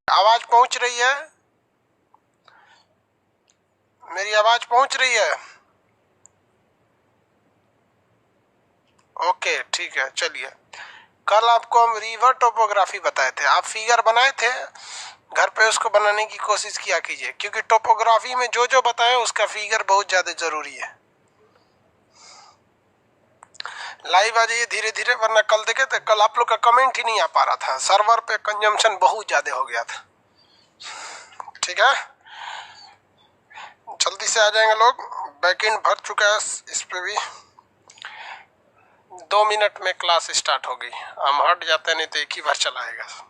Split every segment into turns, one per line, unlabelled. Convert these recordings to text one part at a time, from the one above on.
आवाज पहुंच रही है? मेरी आवाज पहुंच रही है? ओके ठीक है, चलिए। कल आपको हम रिवर टोपोग्राफी बताए थे, आप फिगर बनाए थे, घर पे उसको बनाने की कोशिश किया कीजिए, क्योंकि टोपोग्राफी में जो जो बताए उसका फिगर बहुत ज्यादा जरूरी है। लाइव आ जाइए धीरे धीरे, वरना कल देखे थे, कल आप लोग का कमेंट ही नहीं आ पा रहा था, सर्वर पे कंजम्पशन बहुत ज्यादा हो गया था। ठीक है, जल्दी से आ जाएंगे लोग, बैकएंड भर चुका है इस पे भी। 2 मिनट में क्लास स्टार्ट होगी, हम हट जाते नहीं तो एक ही बार चलाएगा।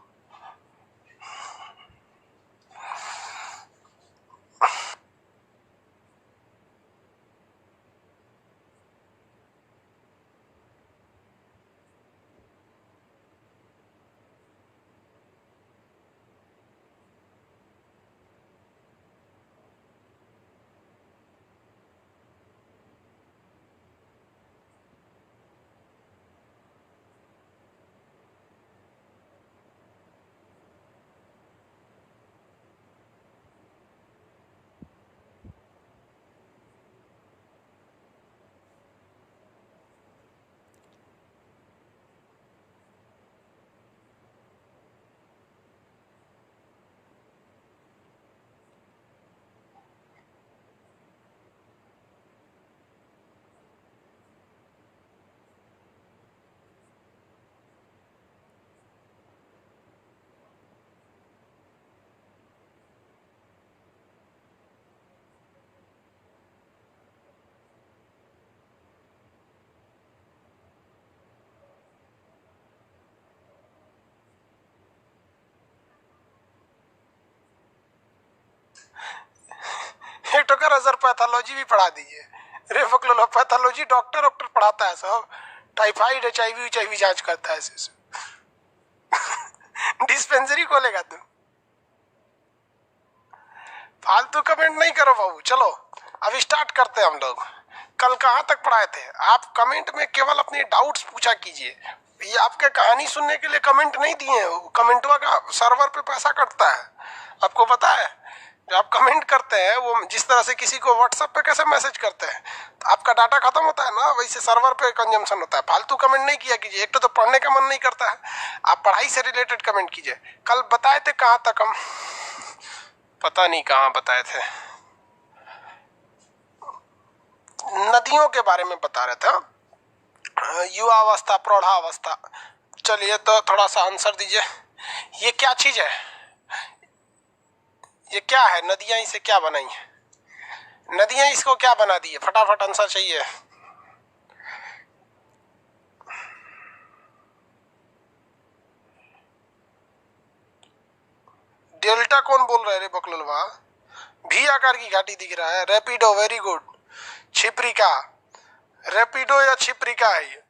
एक तो कर अजर पैथोलॉजी भी पढ़ा दीजिए, रेफोक्लोलो पैथोलॉजी डॉक्टर डॉक्टर पढ़ाता है सब, टाइफाइड HIV जांच करता है ऐसे डिस्पेंसरी खोलेगा तुम। फालतू कमेंट नहीं करो बाबू, चलो अब स्टार्ट करते हैं हम लोग। कल कहाँ तक पढ़ाए थे? आप कमेंट में केवल अपने डाउट्स पूछा कीजिए, ये आपके कहानी सुनने के लिए कमेंट नहीं दिए हैं, कमेंटवा का सर्वर पे पैसा कटता है, आपको पता है? जो आप कमेंट करते हैं वो जिस तरह से किसी को व्हाट्सएप पे कैसे मैसेज करते हैं, तो आपका डाटा खत्म होता है ना, वैसे सर्वर पे कंजम्पशन होता है। फालतू कमेंट नहीं किया कीजिए, एक तो पढ़ने का मन नहीं करता है, आप पढ़ाई से रिलेटेड कमेंट कीजिए। कल बताए थे कहाँ तक हम, पता नहीं कहाँ बताए थे, नदियों के बारे में बता रहे थे, युवावस्था प्रौढ़ावस्था। चलिए तो थोड़ा सा आंसर दीजिए, ये क्या चीज है? ये क्या है? नदियां इसे क्या बनाई है? नदियां इसको क्या बना दी है? फटाफट आंसर चाहिए। डेल्टा कौन बोल रहा है रे बकलुलवा? भी आकार की घाटी दिख रहा है। Rapido, very good. छिप्रिका, रैपिडो या छिप्रिका है ये?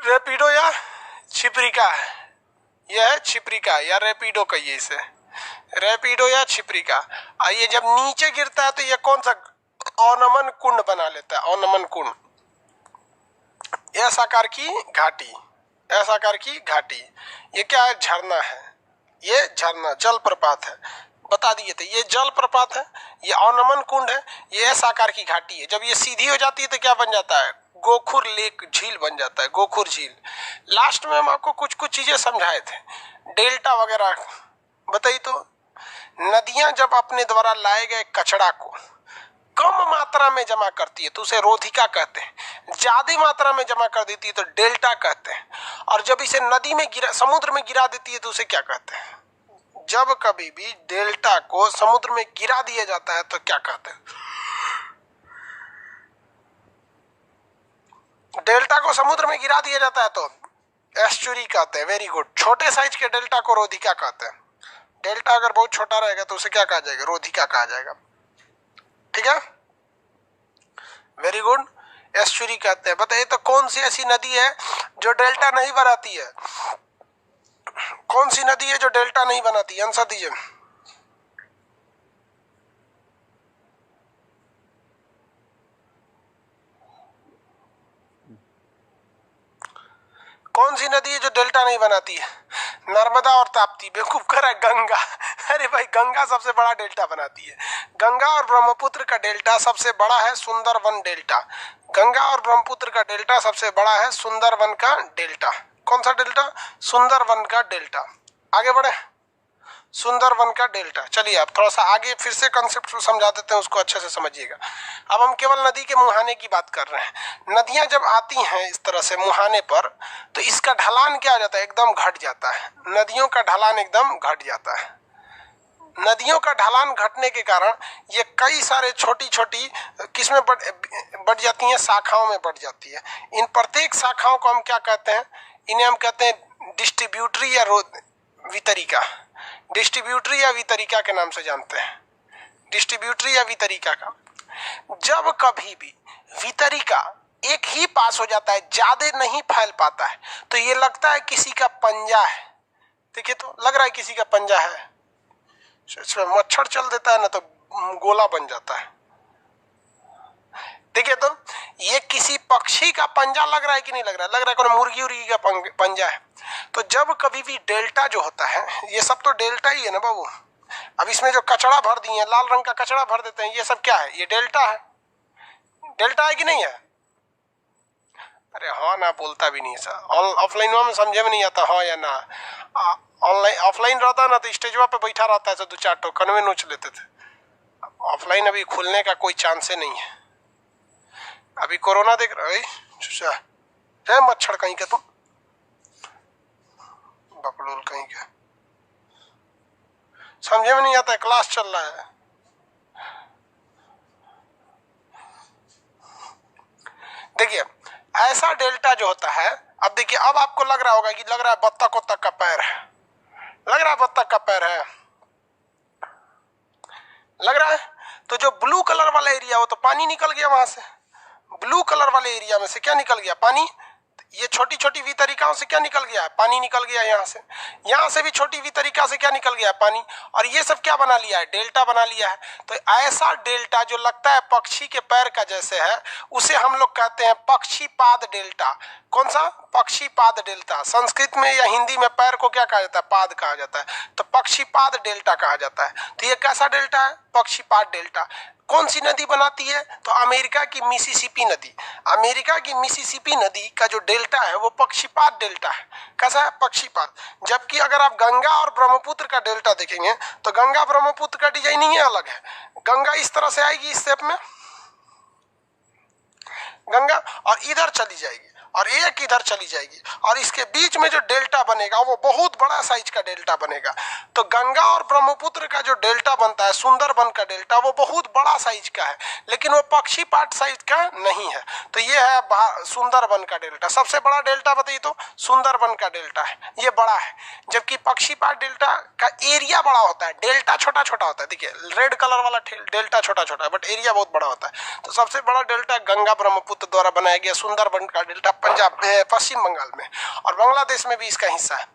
रैपिडो या छिप्रिका है? यह है छिप्रिका या रैपिडो कहिए इसे, रैपिडो या छिप्रिका। आइए, जब नीचे गिरता है तो ये कौन सा अवनमन कुंड बना लेता है? अवनमन कुंड, एस आकार की घाटी, एस आकार की घाटी। ये क्या है? झरना है, ये झरना जल प्रपात है, बता दिए थे ये जल प्रपात है, ये अवनमन कुंड है, ये एस आकार की घाटी है। जब ये सीधी हो जाती है तो क्या बन जाता है? गोखुर लेक, झील बन जाता है, गोखुर झील। लास्ट में हम आपको कुछ कुछ चीजें समझाए थे, डेल्टा वगैरह बताइए। तो नदियां जब अपने द्वारा लाए गए कचरा को कम मात्रा में जमा करती है तो उसे रोधिका कहते हैं, ज्यादा मात्रा में जमा कर देती है तो डेल्टा कहते हैं, और जब इसे नदी में गिरा, समुद्र में गिरा देती है तो उसे क्या कहते हैं? जब कभी भी डेल्टा को समुद्र में गिरा दिया जाता है तो क्या कहते हैं? डेल्टा को समुद्र में गिरा दिया जाता है तो एस्चुरी कहते हैं, वेरी गुड। छोटे साइज के डेल्टा को रोधिका कहते हैं। डेल्टा अगर बहुत छोटा रहेगा तो उसे क्या कहा जाएगा? रोधिका कहा जाएगा। ठीक है, वेरी गुड। एस्चुरी कहते हैं। बताइए तो कौन सी ऐसी नदी है जो डेल्टा नहीं बनाती है? कौन सी नदी है जो डेल्टा नहीं बनाती? आंसर दीजिए। कौन सी नदी है जो डेल्टा नहीं बनाती है? नर्मदा और ताप्ती। बेवकूफ करा गंगा। अरे भाई गंगा सबसे बड़ा डेल्टा बनाती है। गंगा और ब्रह्मपुत्र का डेल्टा सबसे बड़ा है सुंदरवन डेल्टा। गंगा और ब्रह्मपुत्र का डेल्टा सबसे बड़ा है सुंदरवन का डेल्टा। कौन सा डेल्टा? सुंदरवन का डेल्टा। आगे बढ़े, सुंदरवन का डेल्टा। चलिए अब थोड़ा सा आगे फिर से कंसेप्ट समझा देते हैं, उसको अच्छे से समझिए। अब हम केवल नदी के मुहाने की बात कर रहे हैं। नदियां जब आती हैं इस तरह से मुहाने पर, तो इसका ढलान क्या हो जाता है? एकदम घट जाता है। नदियों का ढलान एकदम घट जाता है। नदियों का ढलान घटने के कारण ये कई सारे छोटी छोटी किस्में बढ़ जाती हैं, शाखाओं में बढ़ जाती है। इन प्रत्येक शाखाओं को हम क्या कहते हैं? इन्हें हम कहते हैं डिस्ट्रीब्यूटरी या वितरिका। डिस्ट्रीब्यूटरी या वितरिका के नाम से जानते हैं। डिस्ट्रीब्यूटरी या वितरिका का जब कभी भी वितरिका एक ही पास हो जाता है, ज्यादा नहीं फैल पाता है, तो ये लगता है किसी का पंजा है। देखिए तो लग रहा है किसी का पंजा है। इसमें मच्छर चल देता है ना तो गोला बन जाता है। देखिए तो ये किसी पक्षी का पंजा लग रहा है कि नहीं लग रहा है? लग रहा है कोई मुर्गी उर्गी का पंजा है। तो जब कभी भी डेल्टा जो होता है, ये सब तो डेल्टा ही है ना बाबू। अब इसमें जो कचड़ा भर दिए, लाल रंग का कचड़ा भर देते हैं, ये सब क्या है? ये डेल्टा है। डेल्टा है कि नहीं है? अरे हाँ ना, बोलता भी नहीं सर। ऑफलाइन में समझे में नहीं आता हाँ या ना। ऑनलाइन ऑफलाइन रहता ना तो स्टेजवा पे बैठा रहता है तो 2-4 टोकन में नोच लेते थे। ऑफलाइन अभी खुलने का कोई चांस नहीं है। अभी कोरोना देख रहे है, मच्छर कहीं के तुम बकलोल कहीं के, समझे में नहीं आता है। क्लास चल रहा है। देखिए ऐसा डेल्टा जो होता है, अब देखिए अब आपको लग रहा होगा कि लग रहा है बत्तख उत्तख का पैर है। लग रहा है बत्तख का पैर है, लग रहा है। तो जो ब्लू कलर वाला एरिया हो तो पानी निकल गया वहां से। ब्लू कलर वाले एरिया में से क्या निकल गया? पानी। ये छोटी छोटी वितरिकाओं से क्या निकल गया है? पानी निकल गया। यहाँ से भी छोटी वितरिका से क्या निकल गया है? पानी। और ये सब क्या बना लिया है? डेल्टा बना लिया है। तो ऐसा डेल्टा जो लगता है पक्षी के पैर का जैसे है, उसे हम लोग कहते हैं पक्षीपाद डेल्टा। कौन सा? पक्षीपाद डेल्टा। संस्कृत में या हिंदी में पैर को क्या कहा जाता है? पाद कहा जाता है। तो पक्षीपाद डेल्टा कहा जाता है। तो ये कैसा डेल्टा है? पक्षीपाद डेल्टा। कौन सी नदी बनाती है? तो अमेरिका की मिसिसिपी नदी। अमेरिका की मिसिसिपी नदी का जो डेल्टा है वो पक्षीपात डेल्टा है। कैसा है? पक्षीपात। जबकि अगर आप गंगा और ब्रह्मपुत्र का डेल्टा देखेंगे तो गंगा ब्रह्मपुत्र का डिजाइन ही अलग है। गंगा इस तरह से आएगी, इस शेप में गंगा, और इधर चली जाएगी और एक इधर चली जाएगी, और इसके बीच में जो डेल्टा बनेगा वो बहुत बड़ा साइज का डेल्टा बनेगा। तो गंगा और ब्रह्मपुत्र का जो डेल्टा बनता है, सुंदरबन का डेल्टा, वो बहुत बड़ा साइज का है, लेकिन वो पक्षीपात साइज का नहीं है। तो ये है सुंदरबन का डेल्टा। सबसे बड़ा डेल्टा बताइए तो सुंदरबन का डेल्टा है, ये बड़ा है। जबकि पक्षीपात डेल्टा का एरिया बड़ा होता है, डेल्टा छोटा छोटा होता है। देखिए रेड कलर वाला डेल्टा छोटा छोटा है, बट एरिया बहुत बड़ा होता है। तो सबसे बड़ा डेल्टा गंगा ब्रह्मपुत्र द्वारा बनाया गया सुंदरबन का डेल्टा पंजाब पश्चिम बंगाल में, और बांग्लादेश में भी इसका हिस्सा है।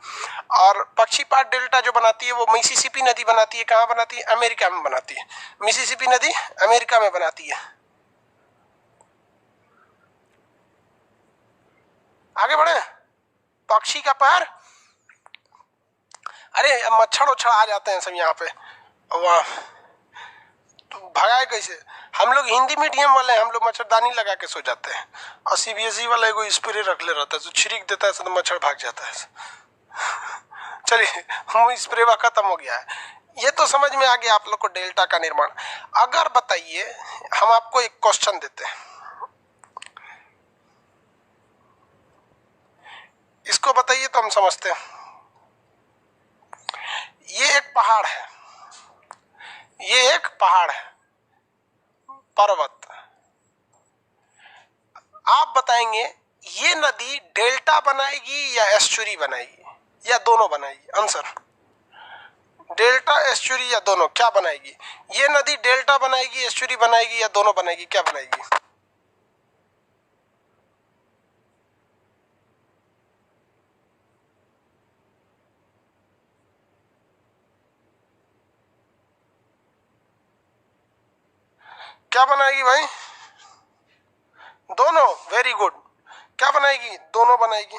और पक्षीपात डेल्टा जो बनाती है वो मिसिसिपी नदी बनाती है। कहाँ बनाती है? अमेरिका में बनाती है। मिसिसिपी नदी अमेरिका में बनाती है। आगे बढ़े। पक्षी का पैर, अरे मच्छर उच्छर आ जाते हैं सब यहाँ पे, वाह तो भगाए कैसे? हम लोग हिंदी मीडियम वाले हैं, हम लोग मच्छरदानी लगा के सो जाते हैं, और सीबीएसई वाला एगो स्प्रे रख ले रहता है, तो छिड़क देता है तो मच्छर भाग जाता है। चलिए वो स्प्रे वह खत्म हो गया है। ये तो समझ में आ गया आप लोग को डेल्टा का निर्माण। अगर बताइए हम आपको एक क्वेश्चन देते हैं, इसको बताइए तो हम समझते हैं। ये एक पहाड़ है, ये एक पहाड़ है, पर्वत। आप बताएंगे ये नदी डेल्टा बनाएगी या एस्चुरी बनाएगी या दोनों बनाएगी? आंसर डेल्टा, एस्चुरी या दोनों, क्या बनाएगी? ये नदी डेल्टा बनाएगी, एस्चुरी बनाएगी या दोनों बनाएगी? क्या बनाएगी? क्या बनाएगी भाई? दोनों। Very good. क्या बनाएगी? दोनों बनाएगी।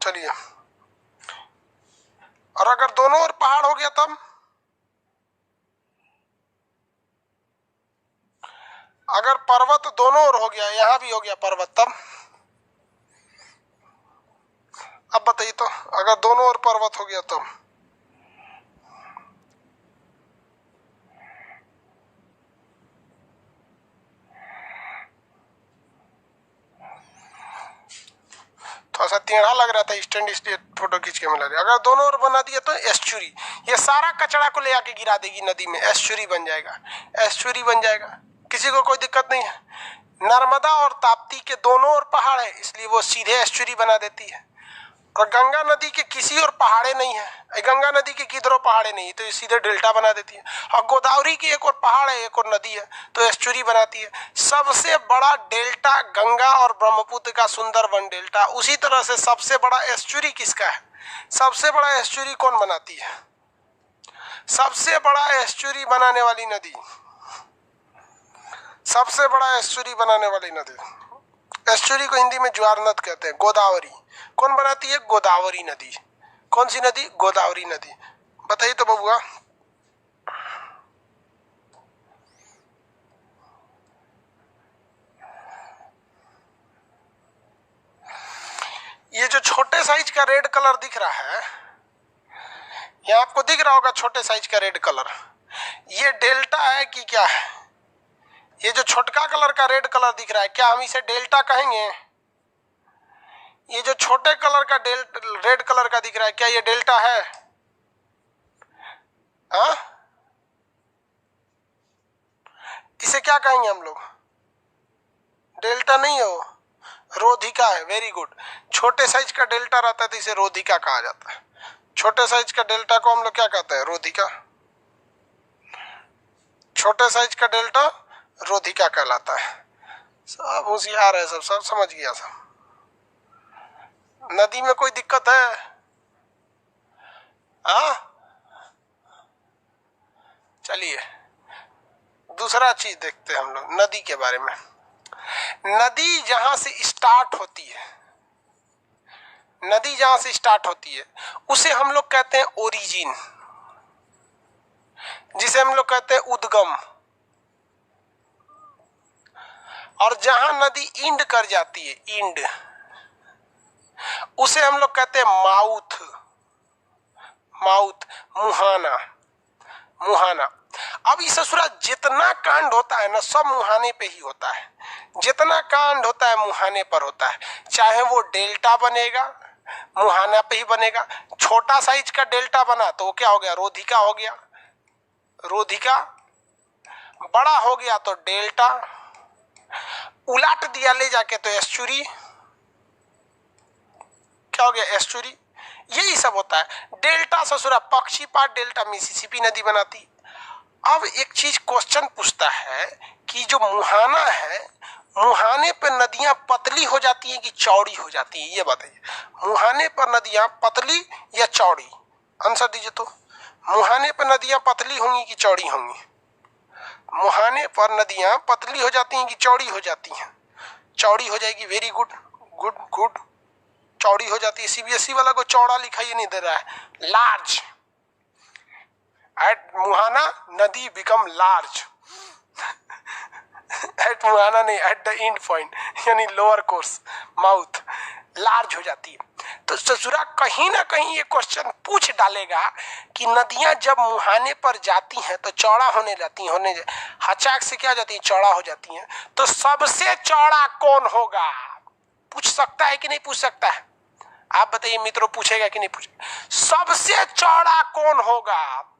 चलिए, और अगर दोनों ओर पहाड़ हो गया तब, अगर पर्वत दोनों ओर हो गया, यहां भी हो गया पर्वत, तब अब बताइए तो, अगर दोनों ओर पर्वत हो गया तब थोड़ा सा टेढ़ा लग रहा था स्टैंड, इसलिए फोटो खींच के मिला रहा। अगर दोनों ओर बना दिया तो एस्चुरी, ये सारा कचरा को ले आके गिरा देगी नदी में, एस्चुरी बन जाएगा, एस्चुरी बन जाएगा, किसी को कोई दिक्कत नहीं है। नर्मदा और ताप्ती के दोनों ओर पहाड़ है, इसलिए वो सीधे एस्चुरी बना देती है। और गंगा नदी के किसी और पहाड़े नहीं है, गंगा नदी के किधरों पहाड़े नहीं है, तो ये सीधे डेल्टा बना देती है। और गोदावरी की एक और पहाड़ है, एक और नदी है, तो एस्चुरी बनाती है। सबसे बड़ा डेल्टा गंगा और ब्रह्मपुत्र का सुंदरबन डेल्टा। उसी तरह से सबसे बड़ा एस्चुरी किसका है? सबसे बड़ा एस्चुरी कौन बनाती है? सबसे बड़ा एस्चुरी बनाने वाली नदी, सबसे बड़ा एस्चुरी बनाने वाली नदी, एस्चुरी को हिंदी में ज्वार नद कहते हैं। गोदावरी कौन बनाती है? गोदावरी नदी। कौन सी नदी? गोदावरी नदी। बताइए तो बबुआ। ये जो छोटे साइज का रेड कलर दिख रहा है, ये आपको दिख रहा होगा छोटे साइज का रेड कलर, ये डेल्टा है कि क्या है? ये जो छोटका कलर का रेड कलर दिख रहा है, क्या हम इसे डेल्टा कहेंगे? ये जो छोटे कलर का रेड कलर का दिख रहा है, क्या ये डेल्टा है? हाँ, इसे क्या कहेंगे हम लोग? डेल्टा नहीं है, वो रोधिका है। Very good. छोटे साइज का डेल्टा रहता है तो इसे रोधिका कहा जाता है। छोटे साइज का डेल्टा को हम लोग क्या कहते हैं? रोधिका। छोटे साइज का डेल्टा रोधिका कहलाता है। सब होशियार है, सब समझ गया सब। नदी में कोई दिक्कत है? हाँ, चलिए दूसरा चीज देखते हैं हम लोग नदी के बारे में। नदी जहां से स्टार्ट होती है, नदी जहां से स्टार्ट होती है उसे हम लोग कहते हैं ओरिजिन, जिसे हम लोग कहते हैं उद्गम। और जहां नदी इंड कर जाती है, इंड, उसे हम लोग कहते हैं माउथ, माउथ, मुहाना, मुहाना। अब इस ससुरा जितना कांड होता है ना, सब मुहाने पे ही होता है। जितना कांड होता है मुहाने पर होता है। चाहे वो डेल्टा बनेगा, मुहाना पे ही बनेगा। छोटा साइज का डेल्टा बना तो क्या हो गया? रोधिका हो गया, रोधिका। बड़ा हो गया तो डेल्टा, उलट दिया ले जाके तो एस्चुरी। क्या हो गया? एस्चुरी। यही सब होता है। डेल्टा ससुरा पक्षीपात डेल्टा मिसिसिपी नदी बनाती। अब एक चीज क्वेश्चन पूछता है कि जो मुहाना है, मुहाने पर नदियां पतली हो जाती हैं कि चौड़ी हो जाती हैं? ये बताइए, मुहाने पर नदियां पतली या चौड़ी? आंसर दीजिए तो। मुहाने पर नदियां पतली होंगी कि चौड़ी होंगी? मुहाने पर नदियां पतली हो जाती हैं कि चौड़ी हो जाती हैं? चौड़ी हो जाएगी। वेरी गुड, गुड गुड, चौड़ी हो जाती है। सीबीएसई वाला को चौड़ा लिखाई नहीं दे रहा है, लार्ज। एट मुहाना नदी बिकम लार्ज। एट मुहाना नहीं, एट द एंड पॉइंट, यानी लोअर कोर्स, माउथ, लार्ज हो जाती है। तो ससुरा कहीं ना कहीं ये क्वेश्चन पूछ डालेगा कि नदियां जब मुहाने पर जाती हैं तो चौड़ा होने जाती हैं, हचाक से क्या हो जाती है? चौड़ा हो जाती हैं। तो सबसे चौड़ा कौन होगा? पूछ सकता है कि नहीं पूछ सकता है? आप बताइए मित्रों, पूछेगा कि नहीं पूछेगा? सबसे चौड़ा कौन होगा?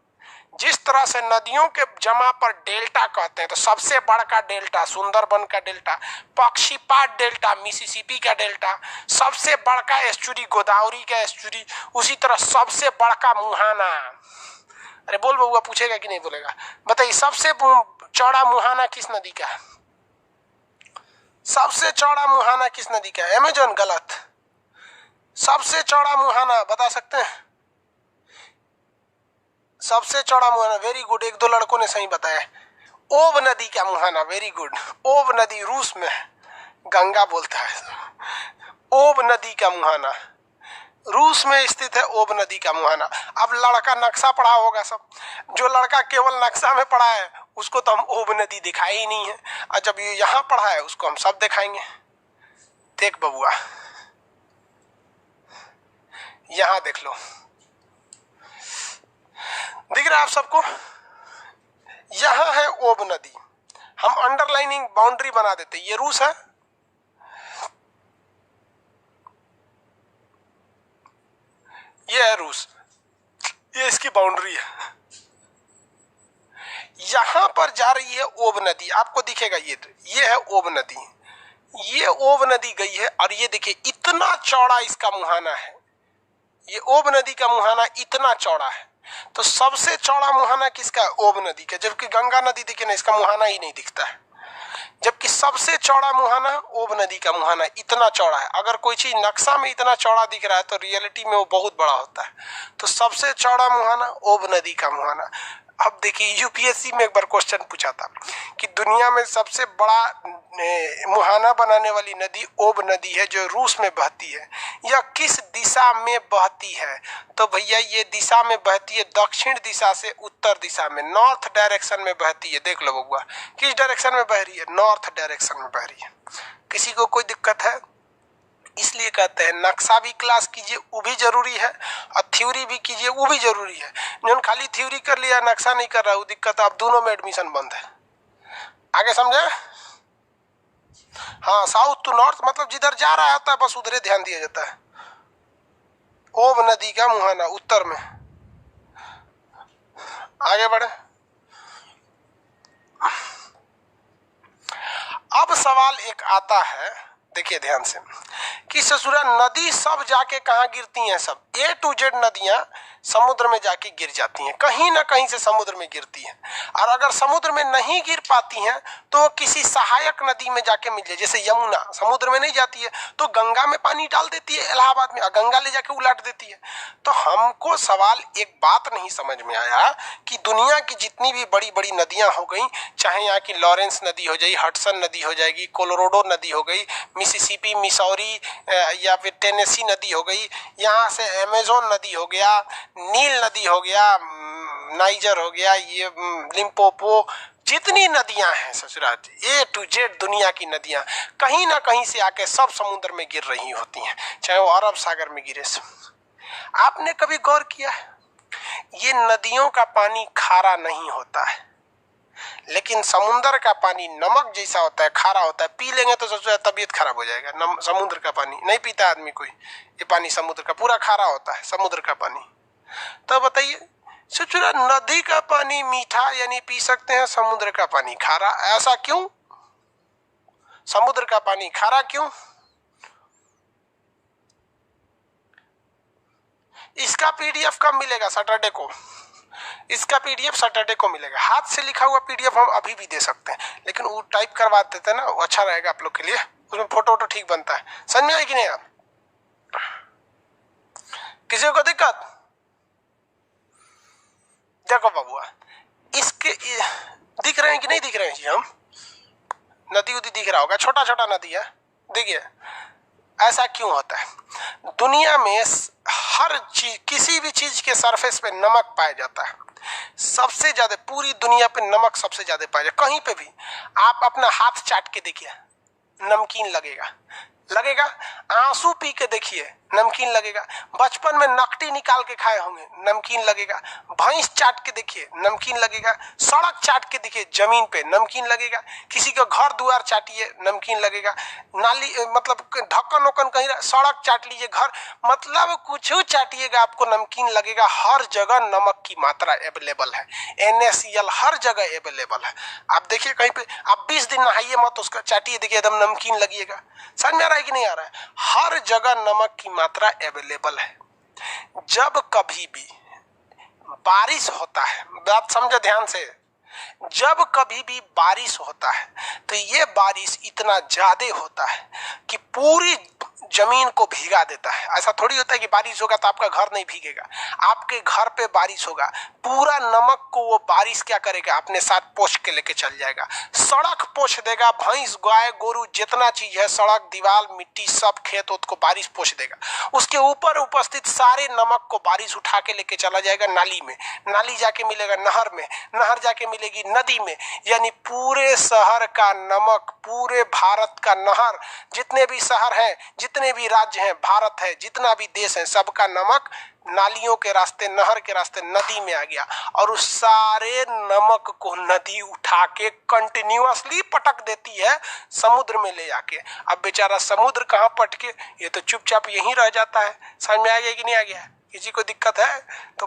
जिस तरह से नदियों के जमा पर डेल्टा कहते हैं, तो सबसे बड़का डेल्टा सुंदरबन का डेल्टा, पक्षीपात डेल्टा मिसिसिपी का डेल्टा, सबसे बड़का एस्चुरी गोदावरी का एस्चुरी, उसी तरह सबसे बड़का मुहाना। अरे बोल बबुआ, पूछेगा कि नहीं बोलेगा? बताइए, सबसे चौड़ा मुहाना किस नदी का है? सबसे चौड़ा मुहाना किस नदी का है? अमेजन? गलत। सबसे चौड़ा मुहाना बता सकते हैं? सबसे चौड़ा मुहाना, वेरी गुड, एक दो लड़कों ने सही बताया। ओब नदी का मुहाना, वेरी गुड। ओब नदी रूस में गंगा बोलता है, ओब नदी का मुहाना। रूस में स्थित है ओब नदी का मुहाना। अब लड़का नक्शा पढ़ा होगा सब, जो लड़का केवल नक्शा में पढ़ा है उसको तो हम ओब नदी दिखाई ही नहीं है, और जब ये यहाँ पढ़ा है उसको हम सब दिखाएंगे। देख बबुआ, यहां देख लो, दिख रहा है आप सबको? यहां है ओब नदी, हम अंडरलाइनिंग बाउंड्री बना देते, ये रूस है, ये है रूस, ये इसकी बाउंड्री है। यहां पर जा रही है ओब नदी, आपको दिखेगा ये है ओब नदी, ये ओब नदी गई है, और ये देखिए इतना चौड़ा इसका मुहाना है, ये ओब नदी का मुहाना इतना चौड़ा है। तो सबसे चौड़ा मुहाना किसका है? ओब नदी का, जबकि गंगा नदी देखिए ना, इसका मुहाना ही नहीं दिखता है। जबकि सबसे चौड़ा मुहाना ओब नदी का मुहाना इतना चौड़ा है। अगर कोई चीज नक्शा में इतना चौड़ा दिख रहा है तो रियलिटी में वो बहुत बड़ा होता है। तो सबसे चौड़ा मुहाना ओब नदी का मुहाना। अब देखिए यूपीएससी में एक बार क्वेश्चन पूछा था कि दुनिया में सबसे बड़ा मुहाना बनाने वाली नदी ओब नदी है जो रूस में बहती है, यह किस दिशा में बहती है? तो भैया ये दिशा में बहती है दक्षिण दिशा से उत्तर दिशा में, नॉर्थ डायरेक्शन में बहती है। देख लो बबुआ किस डायरेक्शन में बह रही है, नॉर्थ डायरेक्शन में बह रही है। किसी को कोई दिक्कत है? इसलिए कहते हैं नक्शा भी क्लास कीजिए वो भी जरूरी है, और थ्योरी भी कीजिए वो भी जरूरी है। जिन्होंने खाली थ्योरी कर लिया नक्शा नहीं कर रहा वो दिक्कत है, अब दोनों में एडमिशन बंद है। आगे समझे? हाँ, साउथ टू नॉर्थ मतलब जिधर जा रहा होता है बस उधरे ध्यान दिया जाता है। ओब नदी का मुहाना उत्तर में। आगे बढ़े। अब सवाल एक आता है, देखिए ध्यान से, कि ससुरा नदी सब जाके कहाँ गिरती हैं? सब A to Z नदियां समुद्र में जाके गिर जाती हैं, कहीं ना कहीं से समुद्र में गिरती हैं। और अगर समुद्र में नहीं गिर पाती हैं तो वो किसी सहायक नदी में जाके मिल जाए। जैसे यमुना समुद्र में नहीं जाती है तो गंगा में पानी डाल देती है इलाहाबाद में, और गंगा ले जाके उलाट देती है। तो हमको सवाल एक बात नहीं समझ में आया कि दुनिया की जितनी भी बड़ी बड़ी नदियां हो गई, चाहे यहाँ की लॉरेंस नदी हो जाएगी, हडसन नदी हो जाएगी, कोलोराडो नदी हो गई, मिसिसिपी, मिसौरी या फिर टेनेसी नदी हो गई, यहाँ से अमेजोन नदी हो गया, नील नदी हो गया, नाइजर हो गया, ये लिम्पोपो, जितनी नदियां हैं ससुराल A to Z दुनिया की नदियां कहीं ना कहीं से आके सब समुद्र में गिर रही होती हैं, चाहे वो अरब सागर में गिरे। आपने कभी गौर किया ये नदियों का पानी खारा नहीं होता है, लेकिन समुद्र का पानी नमक जैसा होता है, खारा होता है। पी लेंगे तो सबसे तबीयत खराब हो जाएगा। समुद्र का पानी नहीं पीता आदमी कोई, ये पानी समुद्र का पूरा खारा होता है, समुद्र का पानी। तो बताइए सचुरा नदी का पानी मीठा यानी पी सकते हैं, समुद्र का पानी खारा, ऐसा क्यों? समुद्र का पानी खारा क्यों? इसका पीडीएफ कब मिलेगा? सैटरडे को। इसका पीडीएफ सैटरडे को मिलेगा। हाथ से लिखा हुआ पीडीएफ हम अभी भी दे सकते हैं, लेकिन वो टाइप करवा देते हैं ना, वो अच्छा रहेगा आप लोग के लिए, उसमें फोटो वोटो ठीक बनता है। समझ में आई कि नहीं? आप किसी को दिक्कत? देखो बाबुआ इसके दिख रहे हैं कि नहीं दिख रहे हैं जी? हम नदी उदी दिख रहा होगा, छोटा छोटा नदी है, देखिए ऐसा क्यों होता है? दुनिया में हर चीज, किसी भी चीज के सरफेस पे नमक पाया जाता है। सबसे ज्यादा पूरी दुनिया पे नमक सबसे ज्यादा पाया जाता है। कहीं पे भी आप अपना हाथ चाट के देखिए नमकीन लगेगा, लगेगा। आंसू पी के देखिए नमकीन लगेगा। बचपन में नकटी निकाल के खाए होंगे, नमकीन लगेगा। भैंस चाट के देखिए नमकीन लगेगा। सड़क चाट के देखिए जमीन पे नमकीन लगेगा। किसी का घर द्वार चाटिए नमकीन लगेगा। नाली मतलब ढक्कन वक्कन कहीं सड़क चाट लीजिए, घर मतलब कुछ चाटिएगा आपको नमकीन लगेगा। हर जगह नमक की मात्रा अवेलेबल है, NaCl हर जगह अवेलेबल है। आप देखिए कहीं पे आप 20 दिन नहाइए मत, उसका चाटिए देखिए एकदम नमकीन लगिएगा। समझ में आ रहा है कि नहीं आ रहा है? हर जगह नमक की मात्रा अवेलेबल है। जब कभी भी बारिश होता है, बात समझो ध्यान से, जब कभी भी बारिश होता है तो ये बारिश इतना ज्यादा होता है कि पूरी जमीन को भीगा देता है। ऐसा थोड़ी होता है कि बारिश होगा तो आपका घर नहीं भीगेगा, आपके घर पे बारिश होगा, पूरा नमक को वो बारिश क्या करेगा, अपने साथ पोंछ के लेके चल जाएगा, सड़क पोंछ देगा, भैंस गाय गोरू जितना चीज है, सड़क दीवार मिट्टी सब खेत उत को बारिश पोंछ देगा। उसके ऊपर उपस्थित सारे नमक को बारिश उठा के लेके चला जाएगा नाली में, नाली जाके मिलेगा नहर में, नहर जाके मिलेगी नदी में, यानी पूरे शहर का नमक, पूरे भारत का नहर, जितने भी शहर हैं, जितने भी राज्य हैं, भारत है, जितना भी देश है, सबका नमक नालियों के रास्ते, नहर के रास्ते नदी में आ गया। और उस सारे नमक को नदी उठा के कंटिन्यूअसली पटक देती है समुद्र में ले जाके। अब बेचारा समुद्र कहाँ पटके, ये तो चुपचाप यहीं रह जाता है। समझ में आ गया कि नहीं आ गया? किसी को दिक्कत है तो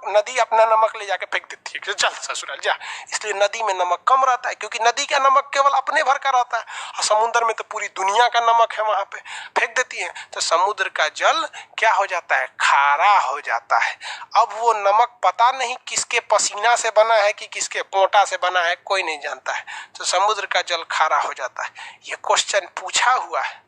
नदी अपना नमक ले जाके फेंक देती है कि चल ससुराल जा। इसलिए नदी में नमक कम रहता है, क्योंकि नदी का नमक केवल अपने भर का रहता है, और समुद्र में तो पूरी दुनिया का नमक है, वहां पे फेंक देती है। तो समुद्र का जल क्या हो जाता है, खारा हो जाता है। अब वो नमक पता नहीं किसके पसीना से बना है कि किसके पोंटा से बना है, कोई नहीं जानता है। तो समुद्र का जल खारा हो जाता है। ये क्वेश्चन पूछा हुआ है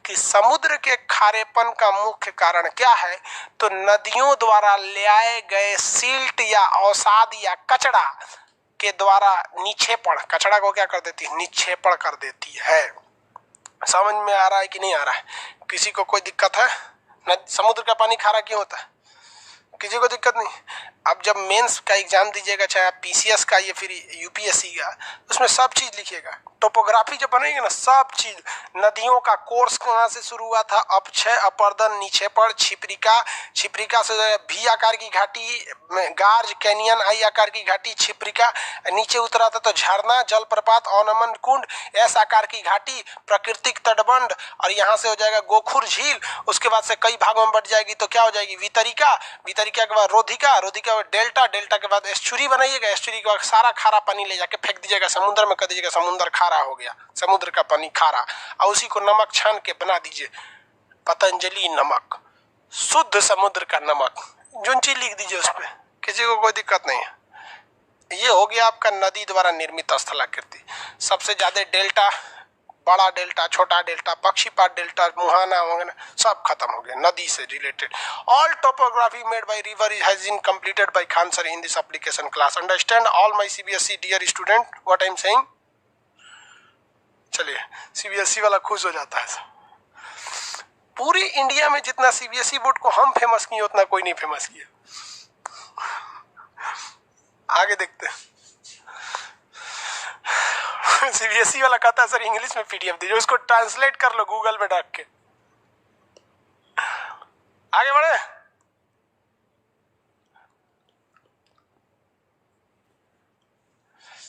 कि समुद्र के खारेपन का मुख्य कारण क्या है, तो नदियों द्वारा ले आए गए सिल्ट या अवसाद या कचरा के द्वारा निक्षेपण, कचरा को क्या कर देती है, निक्षेपण कर देती है। समझ में आ रहा है कि नहीं आ रहा है? किसी को कोई दिक्कत है? समुद्र का पानी खारा क्यों होता है? किसी को दिक्कत नहीं? अब जब मेंस का एग्जाम दीजिएगा, चाहे आप पीसीएस का या फिर यूपीएससी का, उसमें सब चीज लिखिएगा। टोपोग्राफी जब बनेगी ना, सब चीज, नदियों का कोर्स कहाँ से शुरू हुआ था, अपक्षय, अपर्दन, निक्षेपण, छिपरिका, छिपरिका से भी आकार की घाटी, गार्ज, कैनियन, आई आकार की घाटी, छिपरिका, नीचे उतरा था तो झरना, जलप्रपात, अवनमन कुंड, एस आकार की घाटी, प्राकृतिक तटबंध, और यहाँ से हो जाएगा गोखुर झील। उसके बाद से कई भागों में बढ़ जाएगी तो क्या हो जाएगी, वितरिका, वितरिका के बाद रोधिका, रोधिका डेल्टा, डेल्टा के बाद एस्चुरी बनाइएगा, एस्चुरी के बाद सारा खारा पानी ले जाके फेंक दीजिएगा समुद्र में, कर दीजिएगा समुद्र खारा हो गया, समुद्र का पानी खारा। और उसी को नमक छान के बना दीजिए पतंजलि नमक, शुद्ध समुद्र का नमक, जो चीज लिख दीजिए उस पर, किसी को कोई दिक्कत नहीं है। ये हो गया आपका नदी द्वारा निर्मित स्थलाकृति। सबसे ज्यादा डेल्टा, बड़ा डेल्टा, छोटा डेल्टा, पक्षीपात डेल्टा, मुहाना वगैरह सब खत्म हो गया नदी से related. All topography made by river has been completed by Khan sir in this application class. Understand all my CBSE dear student what I am saying? चलिए, सीबीएसई वाला खुश हो जाता है। पूरी इंडिया में जितना सीबीएसई बोर्ड को हम फेमस किए उतना कोई नहीं फेमस किया। आगे देखते हैं। सीबीएसई वाला कहता है सर इंग्लिश में पीडीएफ दीजिए, उसको ट्रांसलेट कर लो गूगल में डाल के। आगे बढ़े।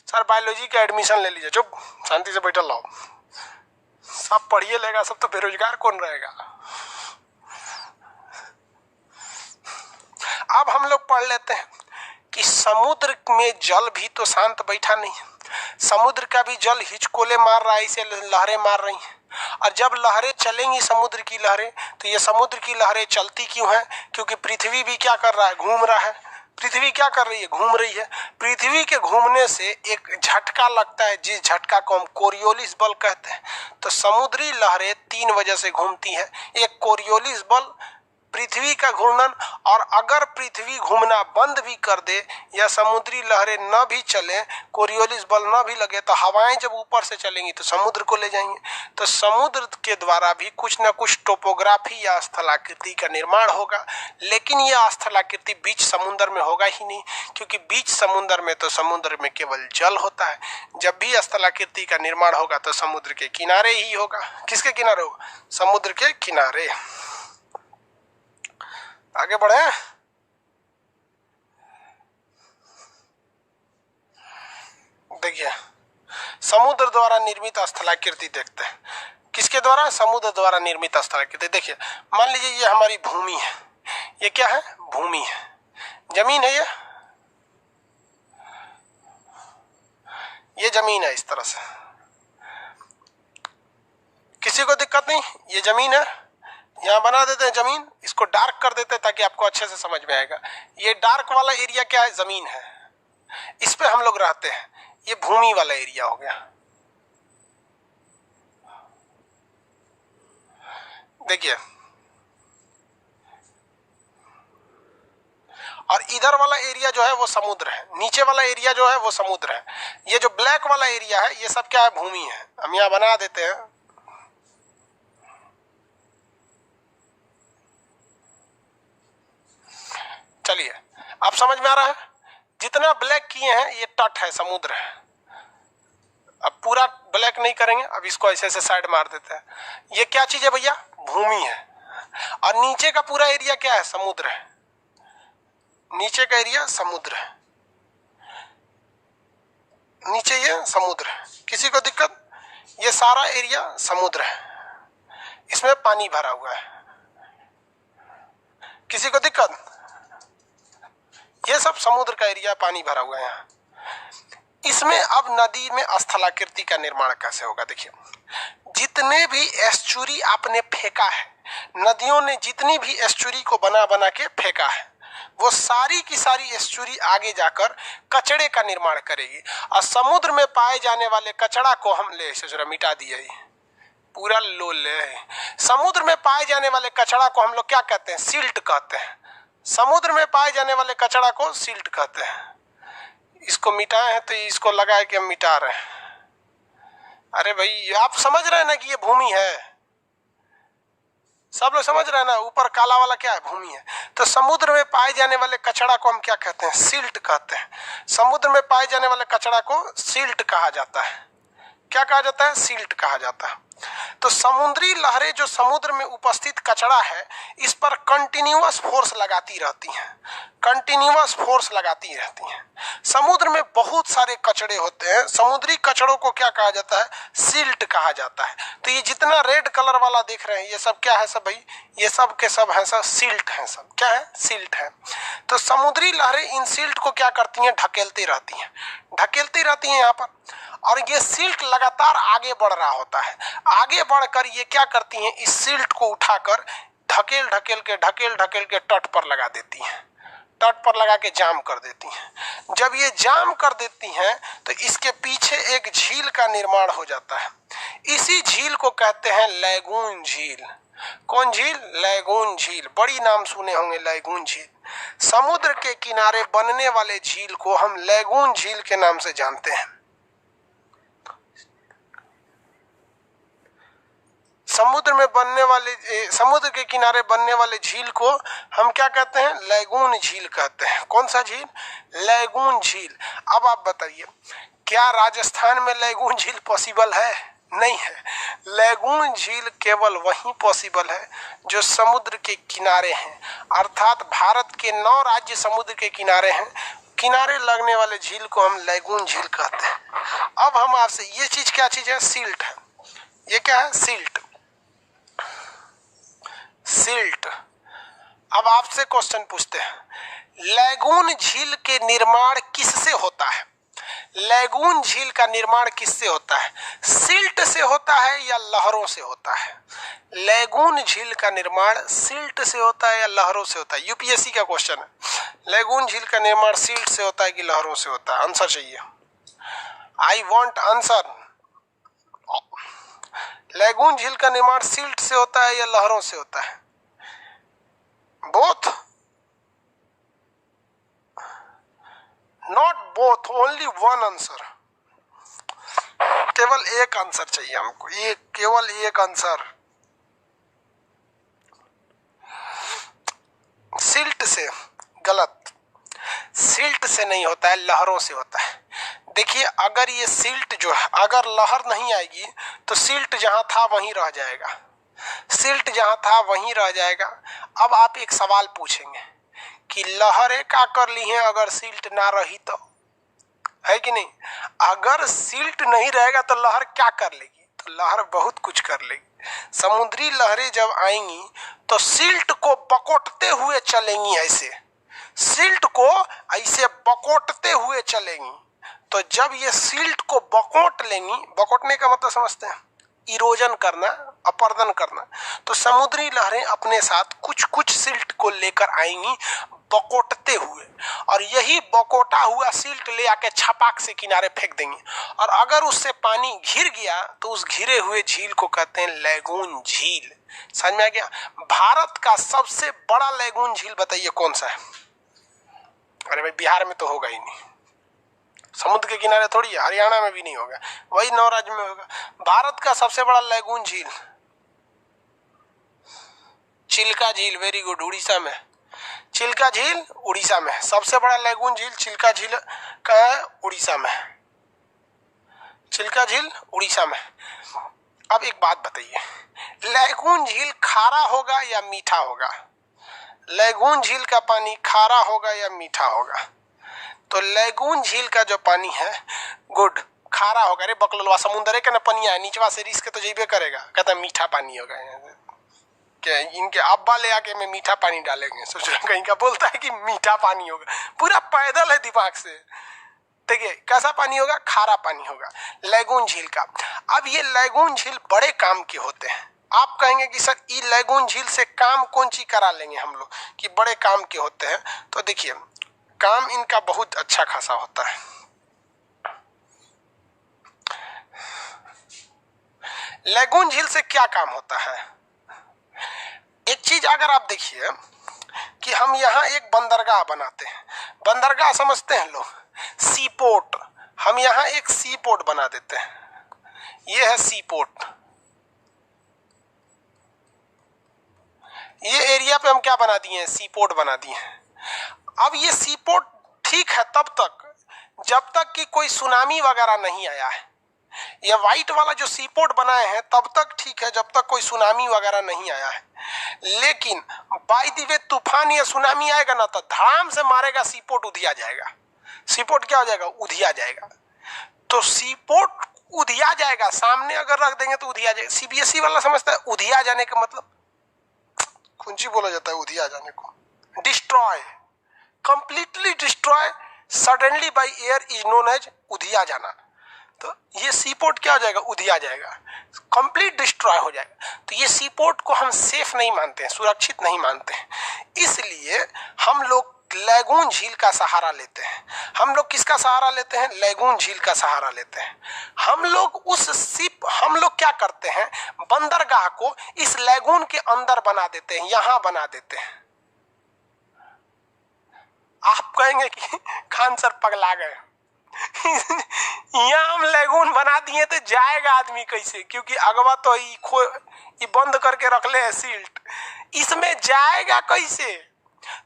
सर बायोलॉजी का एडमिशन ले लीजिए, चुप शांति से बैठल रहो। सब पढ़िए लेगा, सब तो बेरोजगार कौन रहेगा। अब हम लोग पढ़ लेते हैं कि समुद्र में जल भी तो शांत बैठा नहीं है, समुद्र का भी जल हिचकोले मार रहा है, इसे लहरें मार रही हैं। और जब लहरें चलेंगी समुद्र की लहरें, तो ये समुद्र की लहरें चलती क्यों हैं? क्योंकि पृथ्वी भी क्या कर रहा है, घूम रहा है। पृथ्वी क्या कर रही है, घूम रही है। पृथ्वी के घूमने से एक झटका लगता है, जिस झटका को हम कोरियोलिस बल कहते हैं। तो समुद्री लहरें 3 वजह से घूमती हैं। एक कोरियोलिस बल, पृथ्वी का घूर्णन, और अगर पृथ्वी घूमना बंद भी कर दे या समुद्री लहरें न भी चले, कोरियोलिस बल न भी लगे, तो हवाएं जब ऊपर से चलेंगी तो समुद्र को ले जाएंगे। तो समुद्र के द्वारा भी कुछ न कुछ टोपोग्राफी या स्थलाकृति का निर्माण होगा। लेकिन यह स्थलाकृति बीच समुद्र में होगा ही नहीं, क्योंकि बीच समुद्र में तो समुद्र में केवल जल होता है। जब भी स्थलाकृति का निर्माण होगा तो समुद्र के किनारे ही होगा। किसके किनारे होगा? समुद्र के किनारे। आगे बढ़े। देखिए, समुद्र द्वारा निर्मित स्थलाकृति देखते हैं। किसके द्वारा? समुद्र द्वारा निर्मित स्थलाकृति। देखिए, मान लीजिए ये हमारी भूमि है। ये क्या है? भूमि है, जमीन है। ये जमीन है। इस तरह से किसी को दिक्कत नहीं, ये जमीन है। यहाँ बना देते हैं जमीन, इसको डार्क कर देते हैं ताकि आपको अच्छे से समझ में आएगा। ये डार्क वाला एरिया क्या है? जमीन है, इस पे हम लोग रहते हैं। ये भूमि वाला एरिया हो गया। देखिए, और इधर वाला एरिया जो है वो समुद्र है, नीचे वाला एरिया जो है वो समुद्र है। ये जो ब्लैक वाला एरिया है ये सब क्या है, भूमि है। हम यहाँ बना देते हैं, चलिए आप समझ में आ रहा है। जितना ब्लैक किए हैं ये तट है, समुद्र है। अब पूरा ब्लैक नहीं करेंगे, अब इसको ऐसे ऐसे साइड मार देते हैं। ये क्या चीज है भैया, भूमि है। और नीचे का पूरा एरिया क्या है, समुद्र है। नीचे का एरिया समुद्र है, नीचे ये समुद्र है। किसी को दिक्कत? ये सारा एरिया समुद्र है, इसमें पानी भरा हुआ है। किसी को दिक्कत? ये सब समुद्र का एरिया, पानी भरा हुआ है यहाँ। इसमें अब नदी में स्थलाकृति का निर्माण कैसे होगा? देखिए, जितने भी एस्चुरी आपने फेंका है, नदियों ने जितनी भी एस्चुरी को बना बना के फेंका है, वो सारी की सारी एस्चुरी आगे जाकर कचड़े का निर्माण करेगी। और समुद्र में पाए जाने वाले कचड़ा को हम ले इसे जरा मिटा दिए, पूरा लो ले। समुद्र में पाए जाने वाले कचड़ा को हम लोग क्या कहते हैं, सिल्ट कहते हैं। समुद्र में पाए जाने वाले कचड़ा को सिल्ट कहते हैं। इसको मिटाए हैं तो इसको लगा के हम मिटा रहे हैं। अरे भाई आप समझ रहे हैं ना कि ये भूमि है, सब लोग समझ रहे हैं ना। ऊपर काला वाला क्या है, भूमि है। तो समुद्र में पाए जाने वाले कचड़ा को हम क्या कहते हैं, सिल्ट कहते हैं। समुद्र में पाए जाने वाले कचड़ा को सिल्ट कहा जाता है। क्या कहा जाता है, सिल्ट कहा जाता है। तो समुद्री लहरें जो समुद्र में उपस्थित कचड़ा है, इस पर कंटिन्यूअस फोर्स लगाती रहती हैं, कंटिन्यूअस फोर्स लगाती रहती हैं। समुद्र में बहुत सारे कचड़े होते हैं, समुद्री कचड़ों को क्या कहा जाता है, सिल्ट कहा जाता है। तो ये जितना रेड कलर वाला देख रहे हैं ये सब क्या है, सब भाई ये सब के सब है, सब सिल्ट है। सब क्या है, सिल्ट है। तो समुद्री लहरें इन सिल्ट को क्या करती हैं, ढकेलती रहती हैं, ढकेलती रहती हैं यहाँ पर। और ये सिल्ट लगातार आगे बढ़ रहा होता है। आगे बढ़कर ये क्या करती हैं, इस सिल्ट को उठाकर ढकेल ढकेल के तट पर लगा देती हैं, तट पर लगा के जाम कर देती हैं। जब ये जाम कर देती हैं तो इसके पीछे एक झील का निर्माण हो जाता है। इसी झील को कहते हैं लैगून झील। कौन झील, लैगून झील। बड़ी नाम सुने होंगे, लैगून झील। समुद्र के किनारे बनने वाले झील को हम लैगून झील के नाम से जानते हैं। समुद्र में बनने वाले, समुद्र के किनारे बनने वाले झील को हम क्या कहते हैं, लैगून झील कहते हैं। कौन सा झील, लैगून झील। अब आप बताइए, क्या राजस्थान में लैगून झील पॉसिबल है? नहीं है। लैगून झील केवल वहीं पॉसिबल है जो समुद्र के किनारे हैं, अर्थात भारत के 9 राज्य समुद्र के किनारे हैं। किनारे लगने वाले झील को हम लैगून झील कहते हैं। अब हम आपसे, ये चीज क्या चीज है, सिल्ट है। ये क्या है, सिल्ट, सिल्ट। अब आपसे क्वेश्चन पूछते हैं, लैगून झील के निर्माण किससे होता है? लैगून झील का निर्माण किससे होता है, सिल्ट से होता है या लहरों से होता है? लैगून झील का निर्माण सिल्ट से होता है या लहरों से होता है? यूपीएससी का क्वेश्चन है, लैगून झील का निर्माण सिल्ट से होता है कि लहरों से होता है? आंसर चाहिए, आई वॉन्ट आंसर। लैगून झील का निर्माण सिल्ट से होता है या लहरों से होता है? Both, not both, only one answer. केवल एक आंसर चाहिए हमको, ये केवल एक आंसर। सिल्ट से, गलत। सिल्ट से नहीं होता है, लहरों से होता है। देखिए, अगर ये सिल्ट जो है, अगर लहर नहीं आएगी तो सिल्ट जहां था वहीं रह जाएगा, सिल्ट जहां था वहीं रह जाएगा। अब आप एक सवाल पूछेंगे कि लहरें क्या कर ली हैं अगर सिल्ट ना रही तो, है कि नहीं? अगर सिल्ट नहीं रहेगा तो लहर क्या कर लेगी? तो लहर बहुत कुछ कर लेगी। समुद्री लहरें जब आएंगी तो सिल्ट को बकोटते हुए चलेंगी, ऐसे सिल्ट को ऐसे बकोटते हुए चलेंगी। तो जब ये सिल्ट को बकोट लेंगी, बकोटने का मतलब समझते हैं, इरोजन करना, अपरदन करना। तो समुद्री लहरें अपने साथ कुछ कुछ सिल्ट को लेकर आएंगी बकोटते हुए, और यही बकोटा हुआ सिल्ट ले आके छपाक से किनारे फेंक देंगी। और अगर उससे पानी घिर गया तो उस घिरे हुए झील को कहते हैं लैगून झील। समझ में आ गया। भारत का सबसे बड़ा लैगून झील बताइए कौन सा है? अरे भाई बिहार में तो होगा ही नहीं, समुद्र के किनारे थोड़ी है, हरियाणा में भी नहीं होगा, वही 9 राज्य में होगा। भारत का सबसे बड़ा लैगून झील चिल्का झील, वेरी गुड, उड़ीसा में। चिल्का झील उड़ीसा में है, सबसे बड़ा लैगून झील चिल्का झील का है, उड़ीसा में। चिल्का झील उड़ीसा में। अब एक बात बताइए, लैगून झील खारा होगा या मीठा होगा? लैगून झील का पानी खारा होगा या मीठा होगा? तो लैगून झील का जो पानी है गुड खारा होगा। अरे बकलोलवा, समुंदर के ना पनिया है, नीचवा से रिस के तो जेबे करेगा, कहता मीठा पानी होगा। क्या इनके अब्बा ले आके में मीठा पानी डालेंगे? सोच रहा कहीं का बोलता है कि मीठा पानी होगा, पूरा पैदल है दिमाग से। देखिए कैसा पानी होगा? खारा पानी होगा लैगून झील का। अब ये लैगून झील बड़े काम के होते हैं। आप कहेंगे कि सर ये लैगून झील से काम कौन सी करा लेंगे हम लोग कि बड़े काम के होते हैं? तो देखिए काम इनका बहुत अच्छा खासा होता है। लैगून झील से क्या काम होता है? एक चीज अगर आप देखिए कि हम यहाँ एक बंदरगाह बनाते हैं, बंदरगाह समझते हैं लोग, सी पोर्ट, हम यहाँ एक सी पोर्ट बना देते हैं, ये है सी पोर्ट। ये एरिया पे हम क्या बना दिए हैं? सी पोर्ट बना दिए हैं। अब ये सी पोर्ट ठीक है तब तक जब तक कि कोई सुनामी वगैरह नहीं आया है। ये व्हाइट वाला जो सी पोर्ट बनाए हैं तब तक ठीक है जब तक कोई सुनामी वगैरह नहीं आया है। लेकिन बाय द वे तूफान या सुनामी आएगा ना तो धड़ाम से मारेगा, सी पोर्ट उधिया जाएगा। सी पोर्ट क्या हो जाएगा? उधिया जाएगा। तो सी पोर्ट उधिया जाएगा, सामने अगर रख देंगे तो उधिया जाएगा। सीबीएसई वाला समझता है उधिया जाने का मतलब कुंजी बोला जाता है, उधिया जाने को destroy, completely destroy suddenly by air is known as उधिया जाना। तो ये सी पोर्ट क्या हो जाएगा? उधिया जाएगा, कंप्लीट डिस्ट्रॉय हो जाएगा। तो ये सी पोर्ट को हम सेफ नहीं मानते हैं, सुरक्षित नहीं मानते हैं, इसलिए हम लोग लैगून झील का सहारा लेते हैं। हम लोग किसका सहारा लेते हैं? लैगून झील का सहारा लेते हैं। हम लोग क्या करते हैं? बंदरगाह को इस लैगून के अंदर बना देते हैं, यहां बना देते हैं। आप कहेंगे कि खान सर पगला गए, यहाँ हम लैगून बना दिए तो जाएगा आदमी कैसे? क्योंकि अगवा तो ये बंद करके रख ले है सील्ट, इसमें जाएगा कैसे?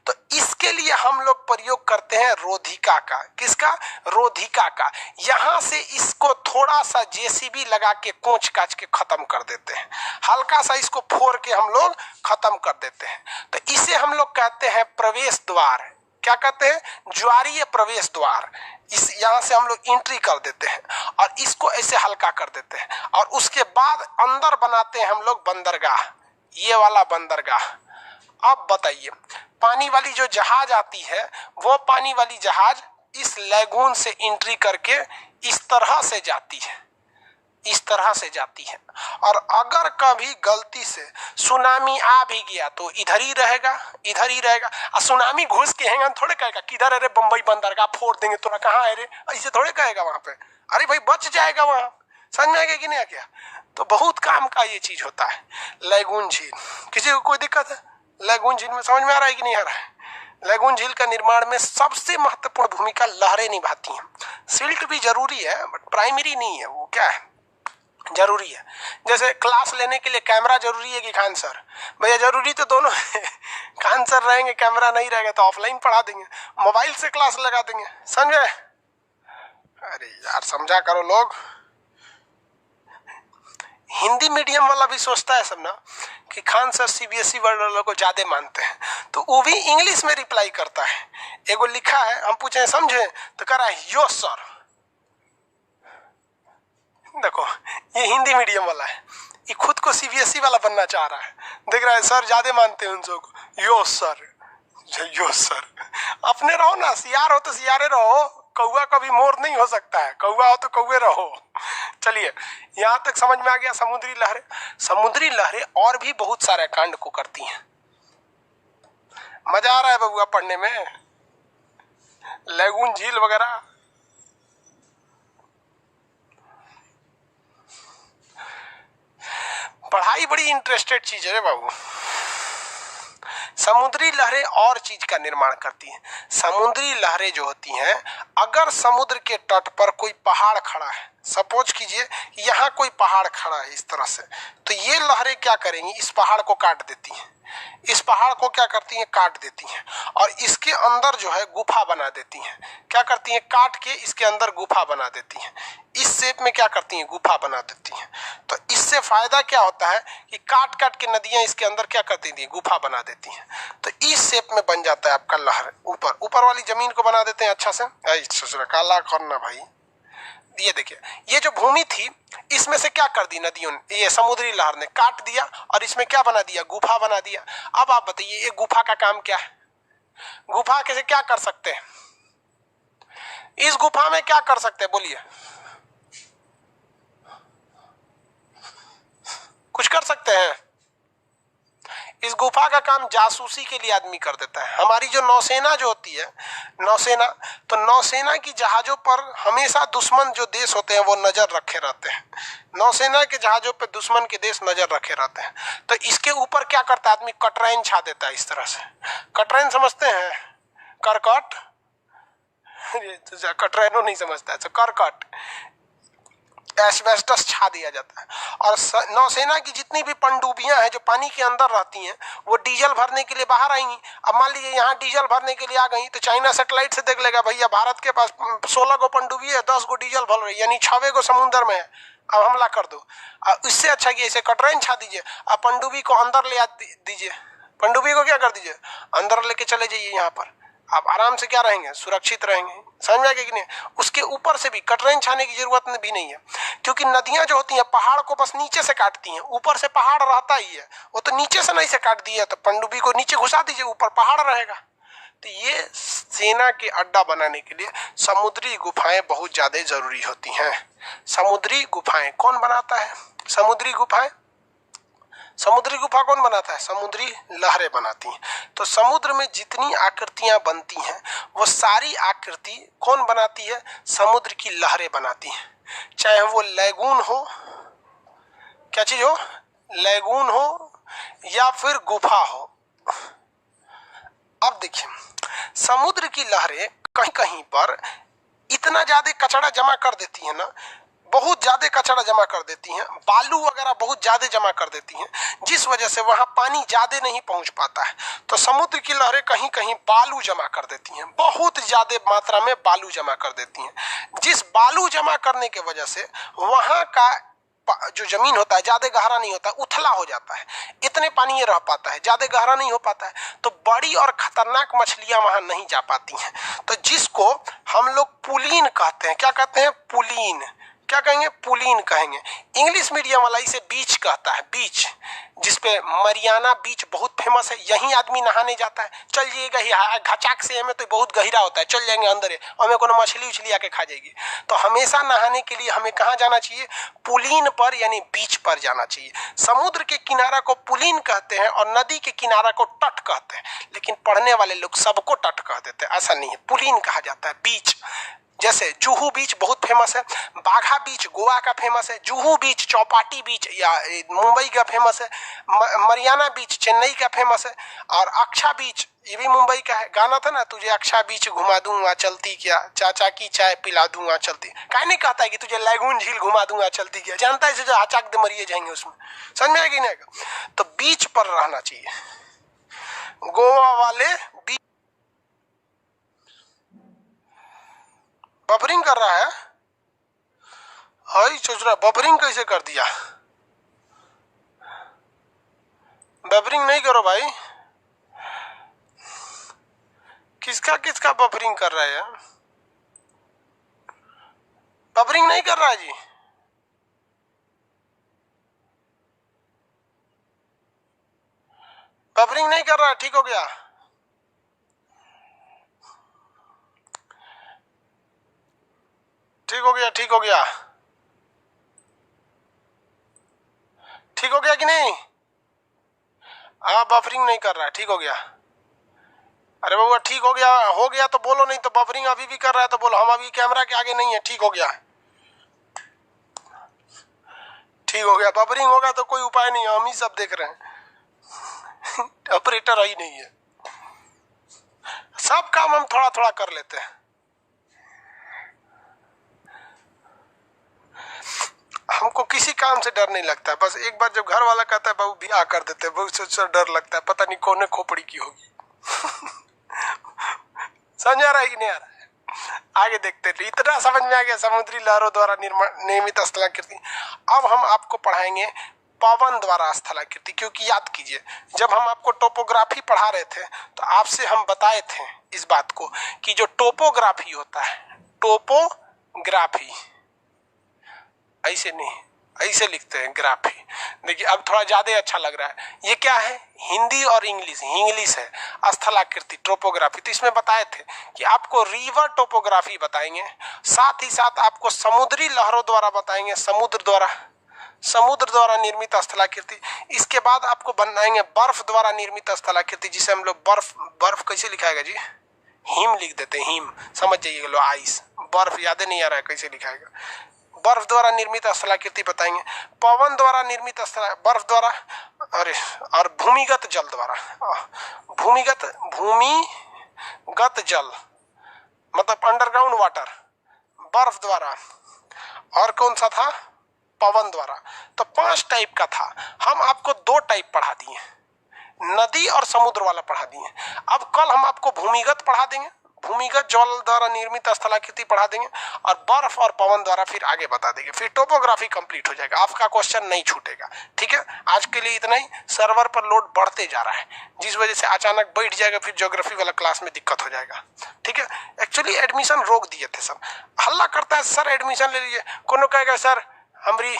तो इसके लिए हम लोग प्रयोग करते हैं रोधिका का। किसका? रोधिका का। यहां से इसको थोड़ा सा जेसीबी लगा के कोच काच के खत्म कर देते हैं, हल्का सा इसको फोड़ के हम लोग खत्म कर देते हैं। तो इसे हम लोग कहते हैं प्रवेश द्वार। क्या कहते हैं? ज्वारीय प्रवेश द्वार। इस यहां से हम लोग एंट्री कर देते हैं और इसको ऐसे हल्का कर देते हैं और उसके बाद अंदर बनाते हैं हम लोग बंदरगाह, ये वाला बंदरगाह। अब बताइए पानी वाली जो जहाज आती है वो पानी वाली जहाज इस लैगून से एंट्री करके इस तरह से जाती है, इस तरह से जाती है। और अगर कभी गलती से सुनामी आ भी गया तो इधर ही रहेगा, इधर ही रहेगा। और सुनामी घुस के हैंगा थोड़े कहेगा किधर है रे, बंबई बंदरगाह फोड़ देंगे तोरा, कहाँ है रे, ऐसे थोड़े कहेगा वहां पे। अरे भाई बच जाएगा वहां। समझ में आएगा कि नहीं आ गया? तो बहुत काम का ये चीज होता है लैगून झील। किसी को कोई दिक्कत है लैगून झील में? समझ में आ रहा है कि नहीं आ रहा है? लैगून झील का निर्माण में सबसे महत्वपूर्ण भूमिका लहरें निभाती हैं। सिल्ट भी जरूरी है बट प्राइमरी नहीं है, वो क्या है जरूरी है। जैसे क्लास लेने के लिए कैमरा जरूरी है कि खान सर? भैया जरूरी तो दोनों है। खान सर रहेंगे कैमरा नहीं रहेगा तो ऑफलाइन पढ़ा देंगे, मोबाइल से क्लास लगा देंगे। समझे? अरे यार समझा करो लोग। हिंदी मीडियम वाला भी सोचता है सब ना कि खान सर सीबीएसई वर्ड वालों को ज्यादा मानते हैं, तो वो भी इंग्लिश में रिप्लाई करता है। एगो लिखा है, हम पूछे समझे तो कह रहा है यो सर। देखो ये हिंदी मीडियम वाला है, ये खुद को सीबीएसई वाला बनना चाह रहा है। देख रहा है सर ज्यादा मानते हैं उन सबको, यो सर, यो सर। अपने रहो ना, सियार हो तो सियारे रहो, कौआ कभी मोर नहीं हो सकता है, कौआ हो तो कौए रहो। चलिए यहाँ तक समझ में आ गया समुद्री लहरें। समुद्री लहरें और भी बहुत सारे कांड को करती हैं। मजा आ रहा है बबुआ पढ़ने में? लैगून झील वगैरह। पढ़ाई बड़ी इंटरेस्टेड चीज है बाबू। समुद्री लहरें और चीज का निर्माण करती हैं। समुद्री लहरें जो होती हैं, अगर समुद्र के तट पर कोई पहाड़ खड़ा है, सपोज कीजिए यहाँ कोई पहाड़ खड़ा है इस तरह से, तो ये लहरें क्या करेंगी, इस पहाड़ को काट देती हैं। इस पहाड़ को क्या करती हैं, काट देती हैं, और इसके अंदर जो है गुफा बना देती हैं। क्या करती हैं, काट के इसके अंदर गुफा बना देती हैं। इस शेप में क्या करती हैं, गुफा बना देती हैं। तो इससे फायदा क्या होता है कि काट काट के नदियां इसके अंदर क्या करती थी, गुफा बना देती हैं। तो इस शेप में बन जाता है आपका लहर। ऊपर ऊपर वाली जमीन को बना देते हैं अच्छा से। काला करना भाई, ये देखिए, ये जो भूमि थी इसमें से क्या कर दी नदियों ने, ये समुद्री लहर ने काट दिया और इसमें क्या बना दिया, गुफा बना दिया। अब आप बताइए ये गुफा का काम क्या है, गुफा कैसे क्या कर सकते हैं, इस गुफा में क्या कर सकते हैं बोलिए, कुछ कर सकते हैं? इस गुफा का काम जासूसी के लिए आदमी कर देता है। हमारी जो नौसेना जो होती है, नौसेना, तो नौसेना की जहाजों पर हमेशा दुश्मन जो देश होते हैं वो नजर रखे रहते हैं। नौसेना के जहाजों पर दुश्मन के देश नजर रखे रहते हैं। तो इसके ऊपर क्या करता है आदमी, कटरैन छा देता है इस तरह से। कटरैन समझते हैं, करकट, कटरैनो नहीं समझता है, तो करकट, एस्बेस्टस छा दिया जाता है। और नौसेना की जितनी भी पनडुब्बियां हैं जो पानी के अंदर रहती हैं, वो डीजल भरने के लिए बाहर आएंगी। अब मान लीजिए यहाँ डीजल भरने के लिए आ गई, तो चाइना सैटेलाइट से देख लेगा भैया भारत के पास 16 गो पनडुब्बी है, 10 गो डीजल भर रही है, यानी 6 गो समुद्र में है, अब हमला कर दो। इससे अच्छा कि ऐसे कटरैन छा दीजिए, अब पनडुब्बी को अंदर ले दीजिए, पनडुब्बी को क्या कर दीजिए, अंदर लेके चले जाइए, यहाँ पर आप आराम से क्या रहेंगे, सुरक्षित रहेंगे। समझ में आएगा कि नहीं? उसके ऊपर से भी कटरैन छाने की जरूरत भी नहीं है, क्योंकि नदियां जो होती हैं पहाड़ को बस नीचे से काटती हैं, ऊपर से पहाड़ रहता ही है। वो तो नीचे से नहीं से काट दिया, तो पनडुब्बी को नीचे घुसा दीजिए, ऊपर पहाड़ रहेगा। तो ये सेना के अड्डा बनाने के लिए समुद्री गुफाएं बहुत ज्यादा जरूरी होती हैं। समुद्री गुफाएं कौन बनाता है? समुद्री गुफाएं, समुद्री गुफा कौन बनाता है? समुद्री लहरें बनाती हैं। तो समुद्र में जितनी आकृतियां बनती हैं वो सारी आकृति कौन बनाती है? समुद्र की लहरें बनाती हैं। चाहे वो लैगून हो, क्या चीज हो, लैगून हो या फिर गुफा हो। अब देखिए, समुद्र की लहरें कहीं कहीं पर इतना ज्यादा कचरा जमा कर देती है ना, बहुत ज्यादा कचरा जमा कर देती हैं, बालू वगैरह बहुत ज्यादा जमा कर देती हैं, जिस वजह से वहां पानी ज्यादा नहीं पहुंच पाता है। तो समुद्र की लहरें कहीं कहीं बालू जमा कर देती हैं, बहुत ज्यादा मात्रा में बालू जमा कर देती हैं। जिस बालू जमा करने के वजह से वहां का जो जमीन होता है ज्यादा गहरा नहीं होता, उथला हो जाता है, इतने पानी ये रह पाता है, ज्यादा गहरा नहीं हो पाता है। तो बड़ी और खतरनाक मछलियां वहां नहीं जा पाती हैं। तो जिसको हम लोग पुलीन कहते हैं, क्या कहते हैं? पुलीन, क्या कहेंगे? पुलीन कहेंगे। इंग्लिश मीडियम वाला इसे बीच कहता है, बीच, जिसपे मरियाना बीच बहुत फेमस है। यहीं आदमी नहाने जाता है, चल जाइएगा घचाक से हमें तो बहुत गहरा होता है, चल जाएंगे अंदर है, हमें कोनो मछली उछली आके खा जाएगी। तो हमेशा नहाने के लिए हमें कहाँ जाना चाहिए? पुलीन पर, यानी बीच पर जाना चाहिए। समुद्र के किनारा को पुलीन कहते हैं और नदी के किनारा को तट कहते हैं, लेकिन पढ़ने वाले लोग सबको तट कह देते हैं, ऐसा नहीं है, पुलीन कहा जाता है, बीच। जैसे जुहू बीच बहुत फेमस है, बाघा बीच गोवा का फेमस है, जुहू बीच चौपाटी बीच या मुंबई का फेमस है, मरियाना बीच चेन्नई का फेमस है, और अक्षा बीच ये भी मुंबई का है। गाना था ना, तुझे अक्षा बीच घुमा दूंगा चलती क्या, चाचा की चाय पिला दूंगा चलती। काहे नहीं कहता है कि तुझे लैगून झील घुमा दूंगा चलती क्या, जानता है जो हचाक दे मरिए जाएंगे उसमें। समझ में आएगी नहीं? तो बीच पर रहना चाहिए, गोवा वाले बीच। बफरिंग कर रहा है, हाई सोच रहा बफरिंग कैसे कर दिया? बफरिंग नहीं करो भाई, किसका किसका बफरिंग कर रहा है? बफरिंग नहीं कर रहा है जी, बफरिंग नहीं कर रहा है, ठीक हो गया, ठीक हो गया, ठीक हो गया, ठीक हो गया कि नहीं? हाँ बफरिंग नहीं कर रहा है, ठीक हो गया। अरे बाबा ठीक हो गया तो बोलो, नहीं तो बफरिंग अभी भी कर रहा है तो बोलो, हम अभी कैमरा के आगे नहीं है, ठीक हो गया। ठीक हो गया। बबरिंग होगा तो कोई उपाय नहीं है, हम ही सब देख रहे हैं। ऑपरेटर ही नहीं है। सब काम हम थोड़ा थोड़ा कर लेते हैं। हमको किसी काम से डर नहीं लगता है। बस एक बार जब घर वाला कहता है बाबू ब्याह कर देते हैं, बहुत से डर लगता है, पता नहीं कौन खोपड़ी की होगी। समझ आ रहा है कि नहीं आ रहा है? आगे देखते हैं। इतना समझ में आ गया समुद्री लहरों द्वारा निर्मित स्थलाकृति। अब हम आपको पढ़ाएंगे पवन द्वारा स्थलाकृति, क्योंकि याद कीजिए जब हम आपको टोपोग्राफी पढ़ा रहे थे तो आपसे हम बताए थे इस बात को कि जो टोपोग्राफी होता है, टोपोग्राफी ऐसे नहीं, ऐसे लिखते हैं ग्राफी। देखिए अब थोड़ा ज्यादा अच्छा लग रहा है। ये क्या है? हिंदी और इंग्लिश है स्थलाकृति, टोपोग्राफी। तो इसमें बताए थे कि आपको रिवर टोपोग्राफी बताएंगे, साथ ही साथ आपको समुद्री लहरों द्वारा बताएंगे, समुद्र द्वारा निर्मित स्थलाकृति। इसके बाद आपको बनाएंगे बर्फ द्वारा निर्मित स्थलाकृति, जिसे हम लोग बर्फ कैसे लिखाएगा जी? हिम लिख देते हैं, हिम समझ जाइएगा लो, आइस। बर्फ याद नहीं आ रहा है कैसे लिखाएगा। बर्फ द्वारा निर्मित स्थलाकृति बताएंगे, पवन द्वारा निर्मित बर्फ द्वारा, अरे और भूमिगत जल द्वारा, भूमिगत जल मतलब अंडरग्राउंड वाटर, बर्फ द्वारा, और कौन सा था? पवन द्वारा। तो 5 टाइप का था। हम आपको 2 टाइप पढ़ा दिए, नदी और समुद्र वाला पढ़ा दिए। अब कल हम आपको भूमिगत पढ़ा देंगे, भूमिगत जल द्वारा निर्मित स्थलाकृति पढ़ा देंगे, और बर्फ और पवन द्वारा फिर आगे बता देंगे। फिर टोपोग्राफी कंप्लीट हो जाएगा, आपका क्वेश्चन नहीं छूटेगा। ठीक है, आज के लिए इतना ही। सर्वर पर लोड बढ़ते जा रहा है, जिस वजह से अचानक बैठ जाएगा, फिर ज्योग्राफी वाला क्लास में दिक्कत हो जाएगा। ठीक है, एक्चुअली एडमिशन रोक दिए थे सब। हल्ला करता है सर एडमिशन ले लीजिए, कोनो कहेगा सर हमारी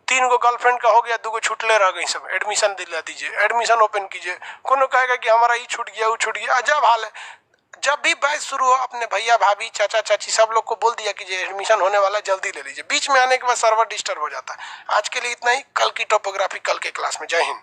3 गो गर्लफ्रेंड का हो गया, 2 गो छूटले रह गई, सब एडमिशन दिला दीजिए, एडमिशन ओपन कीजिए। कोनो कहेगा कि हमारा ये छूट गया, वो छूट गया। अजब हाल है। जब भी बैच शुरू हो, अपने भैया भाभी चाचा चाची सब लोग को बोल दिया कि एडमिशन होने वाला, जल्दी ले लीजिए। बीच में आने के बाद सर्वर डिस्टर्ब हो जाता है। आज के लिए इतना ही। कल की टोपोग्राफी कल के क्लास में। जय हिंद।